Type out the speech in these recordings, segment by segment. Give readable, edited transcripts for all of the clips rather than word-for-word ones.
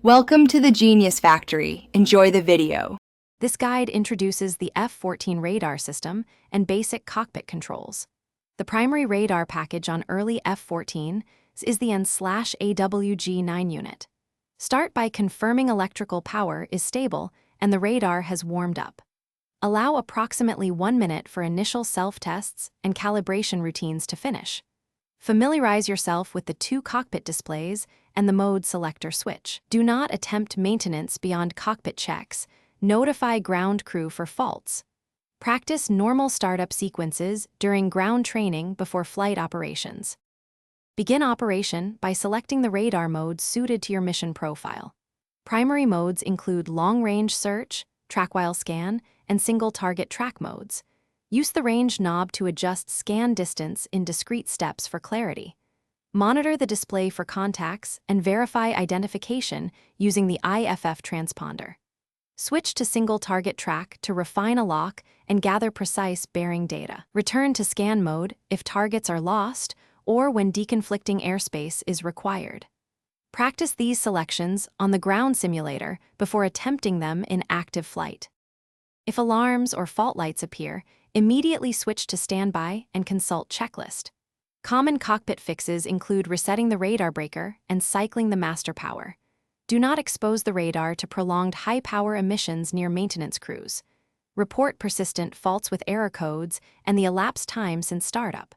Welcome to the Genius Factory. Enjoy the video. This guide introduces the F-14 radar system and basic cockpit controls. The primary radar package on early F-14s is the N/AWG-9 unit. Start by confirming electrical power is stable and the radar has warmed up. Allow approximately 1 minute for initial self-tests and calibration routines to finish. Familiarize yourself with the 2 cockpit displays and the mode selector switch. Do not attempt maintenance beyond cockpit checks. Notify ground crew for faults. Practice normal startup sequences during ground training before flight operations. Begin operation by selecting the radar mode suited to your mission profile. Primary modes include long-range search, track-while scan, and single-target track modes. Use the range knob to adjust scan distance in discrete steps for clarity. Monitor the display for contacts and verify identification using the IFF transponder. Switch to single-target track to refine a lock and gather precise bearing data. Return to scan mode if targets are lost or when deconflicting airspace is required. Practice these selections on the ground simulator before attempting them in active flight. If alarms or fault lights appear, immediately switch to standby and consult checklist. Common cockpit fixes include resetting the radar breaker and cycling the master power. Do not expose the radar to prolonged high-power emissions near maintenance crews. Report persistent faults with error codes and the elapsed time since startup.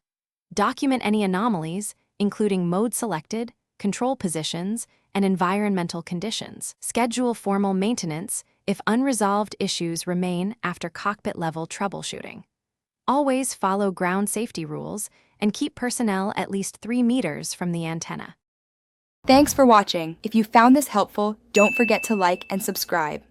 Document any anomalies, including mode selected, control positions, and environmental conditions. Schedule formal maintenance if unresolved issues remain after cockpit-level troubleshooting. Always follow ground safety rules and keep personnel at least 3 meters from the antenna. Thanks for watching. If you found this helpful, don't forget to like and subscribe.